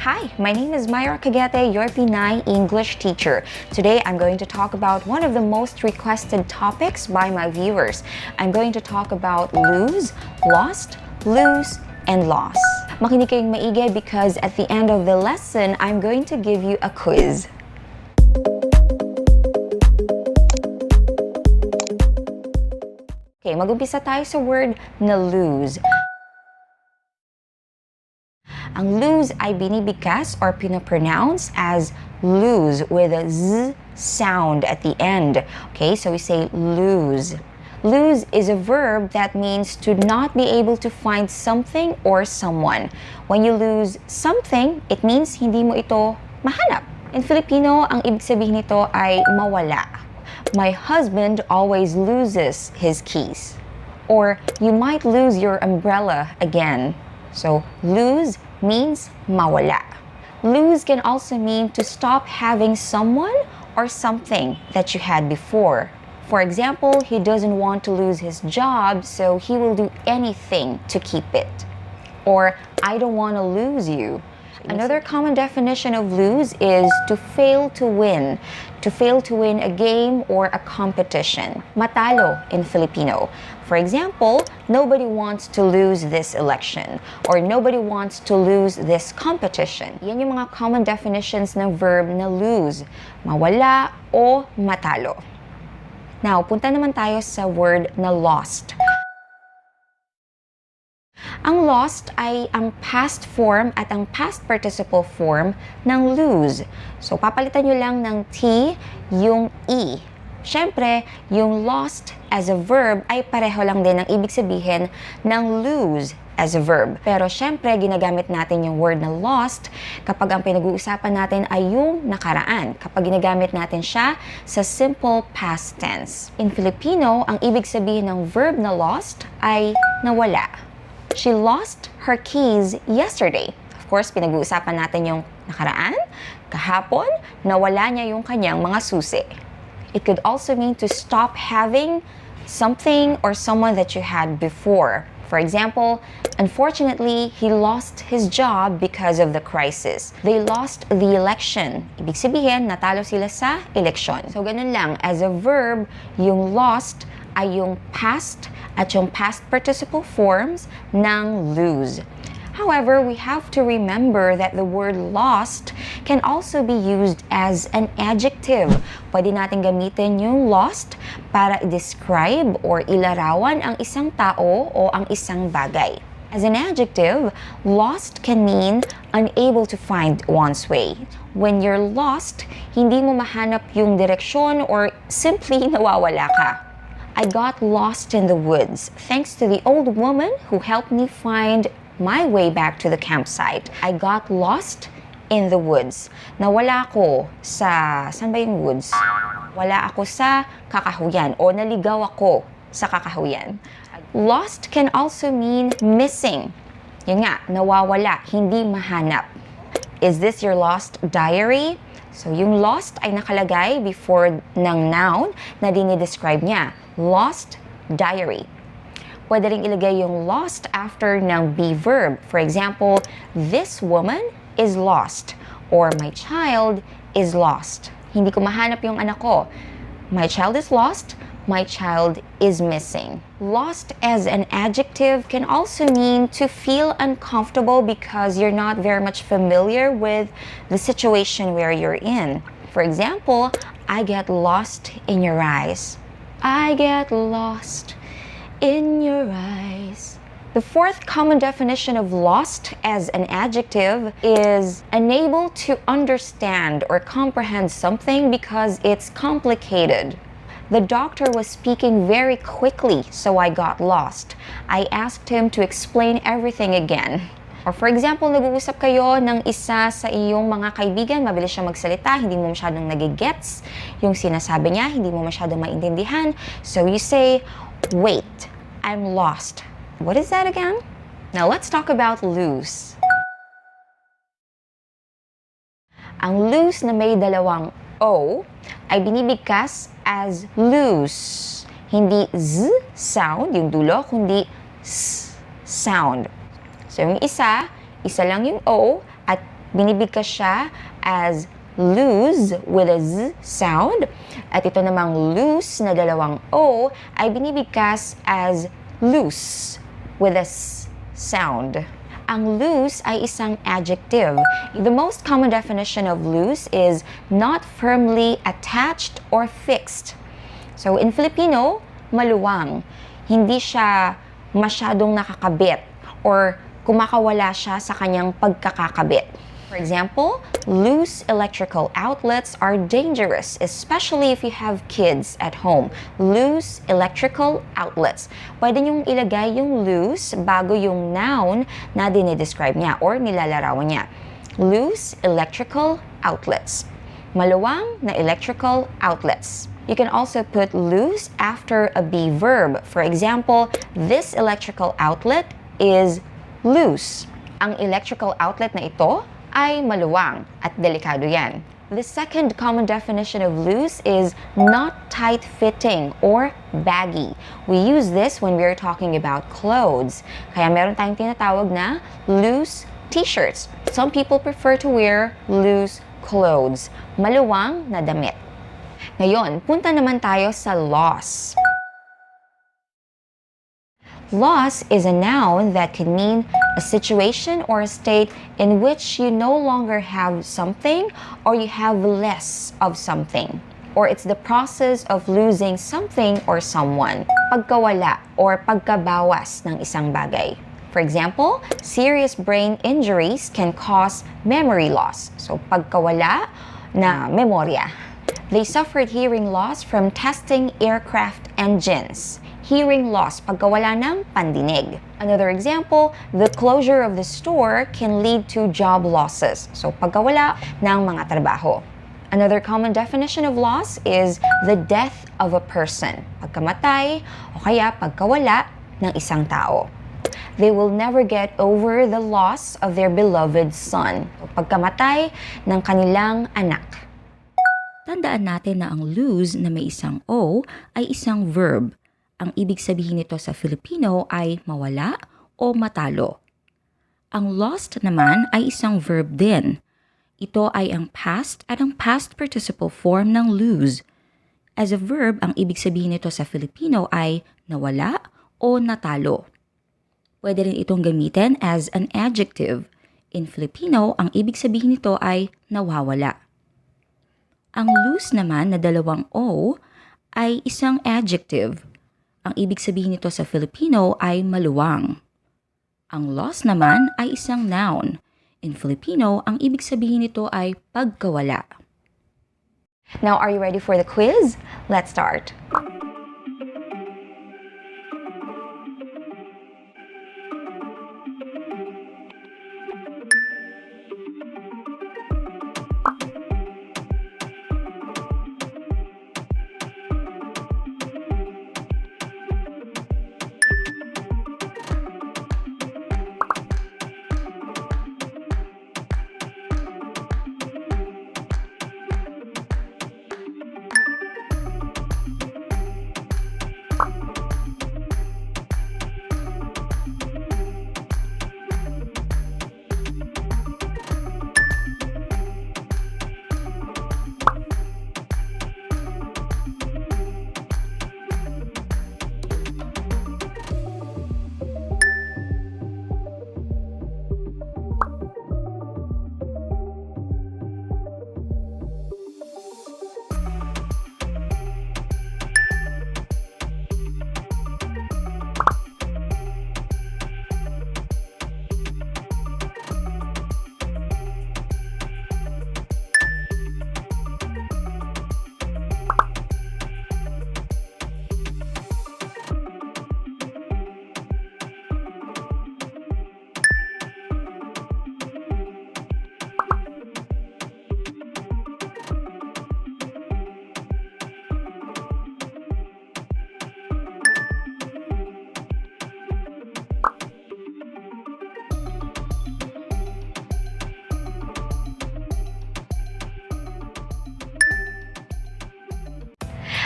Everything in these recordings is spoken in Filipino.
Hi, my name is Myra Caguete, your Pinay English teacher. Today, I'm going to talk about one of the most requested topics by my viewers. I'm going to talk about lose, lost, lose, and loss. Makinig kayong maigi because at the end of the lesson, I'm going to give you a quiz. Okay, mag-umpisa tayo sa word na lose. Ang lose ay binibigkas or pinopronounce as lose with a z sound at the end. Okay, so we say lose. Lose is a verb that means to not be able to find something or someone. When you lose something, it means hindi mo ito mahanap. In Filipino, ang ibig sabihin nito ay mawala. My husband always loses his keys. Or you might lose your umbrella again. So, lose means mawala. Lose can also mean to stop having someone or something that you had before. For example, he doesn't want to lose his job, so he will do anything to keep it. Or, I don't want to lose you. Another common definition of lose is to fail to win. To fail to win a game or a competition. Matalo in Filipino. For example, nobody wants to lose this election or nobody wants to lose this competition. Yan yung mga common definitions ng verb na lose, mawala o matalo. Now, punta naman tayo sa word na lost. Ang lost ay ang past form at ang past participle form ng lose. So, papalitan nyo lang ng T yung E. Siyempre, yung lost as a verb ay pareho lang din ang ibig sabihin ng lose as a verb. Pero siyempre, ginagamit natin yung word na lost kapag ang pinag-uusapan natin ay yung nakaraan. Kapag ginagamit natin siya sa simple past tense. In Filipino, ang ibig sabihin ng verb na lost ay nawala. She lost her keys yesterday. Of course, pinag-uusapan natin yung nakaraan. Kahapon, nawala niya yung kanyang mga susi. It could also mean to stop having something or someone that you had before. For example, unfortunately, he lost his job because of the crisis. They lost the election. Ibig sabihin, natalo sila sa eleksyon. So, ganun lang. As a verb, yung lost ay yung past at yung past participle forms ng lose. However, we have to remember that the word lost can also be used as an adjective. Pwede natin gamitin yung lost para i-describe or ilarawan ang isang tao o ang isang bagay. As an adjective, lost can mean unable to find one's way. When you're lost, hindi mo mahanap yung direksyon or simply nawawala ka. I got lost in the woods thanks to the old woman who helped me find my way back to the campsite. I got lost in the woods. Nawala ako sa, saan ba yung woods? Wala ako sa kakahuyan o naligaw ako sa kakahuyan. Lost can also mean missing. Yun nga, nawawala, hindi mahanap. Is this your lost diary? So yung lost ay nakalagay before ng noun na dinidescribe niya. Lost diary. Pwede rin ilagay yung lost after ng be verb. For example, this woman is lost or my child is lost. Hindi ko mahanap yung anak ko. My child is lost. My child is missing. Lost as an adjective can also mean to feel uncomfortable because you're not very much familiar with the situation where you're in. For example, I get lost in your eyes. I get lost in your eyes. The fourth common definition of lost as an adjective is unable to understand or comprehend something because it's complicated. The doctor was speaking very quickly, so I got lost. I asked him to explain everything again. Or for example, nag-uusap kayo ng isa sa iyong mga kaibigan, mabilis siya magsalita, hindi mo masyadong nagigets yung sinasabi niya, hindi mo masyadong maintindihan. So you say, wait, I'm lost. What is that again? Now let's talk about lose. Ang lose na may dalawang O ay binibigkas as loose. Hindi Z sound, yung dulo, kundi S sound. So yung isa lang yung O at Binibigkas siya as lose with a Z sound. At ito namang loose na dalawang O ay binibigkas as loose with a S sound. Ang loose ay isang adjective. The most common definition of loose is not firmly attached or fixed. So in Filipino, maluwang. Hindi siya masyadong nakakabit or kumakawala siya sa kanyang pagkakakabit. For example, loose electrical outlets are dangerous, especially if you have kids at home. Loose electrical outlets. Pwede niyong ilagay yung loose bago yung noun na dinidescribe niya or nilalarawan niya. Loose electrical outlets. Maluwang na electrical outlets. You can also put loose after a be verb. For example, this electrical outlet is loose. Ang electrical outlet na ito ay maluwang at delikado yan. The second common definition of loose is not tight-fitting or baggy. We use this when we're talking about clothes. Kaya meron tayong tinatawag na loose t-shirts. Some people prefer to wear loose clothes. Maluwang na damit. Ngayon, punta naman tayo sa loss. Loss is a noun that can mean a situation or a state in which you no longer have something or you have less of something. Or it's the process of losing something or someone. Pagkawala or pagkabawas ng isang bagay. For example, serious brain injuries can cause memory loss. So pagkawala na memorya. They suffered hearing loss from testing aircraft engines. Hearing loss, pagkawala ng pandinig. Another example, the closure of the store can lead to job losses. So, pagkawala ng mga trabaho. Another common definition of loss is the death of a person. Pagkamatay o kaya pagkawala ng isang tao. They will never get over the loss of their beloved son. Pagkamatay ng kanilang anak. Tandaan natin na ang lose na may isang O ay isang verb. Ang ibig sabihin nito sa Filipino ay mawala o matalo. Ang lost naman ay isang verb din. Ito ay ang past at ang past participle form ng lose. As a verb, ang ibig sabihin nito sa Filipino ay nawala o natalo. Pwede rin itong gamitin as an adjective. In Filipino, ang ibig sabihin nito ay nawawala. Ang lose naman na dalawang O ay isang adjective. Ang ibig sabihin nito sa Filipino ay maluwang. Ang loss naman ay isang noun. In Filipino, ang ibig sabihin nito ay pagkawala. Now, are you ready for the quiz? Let's start.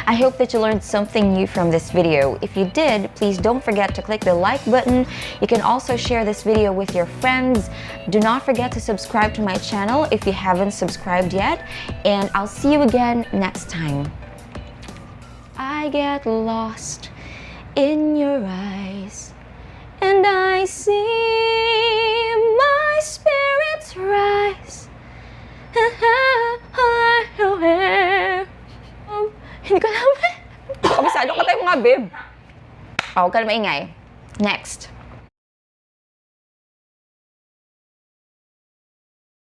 I hope that you learned something new from this video. If you did, please don't forget to click the like button. You can also share this video with your friends. Do not forget to subscribe to my channel if you haven't subscribed yet. And I'll see you again next time. I get lost in your eyes, and I see my spirits rise. Hindi ko alam. Kabisado ka tayo mga babe. Huwag ka na maingay. Next.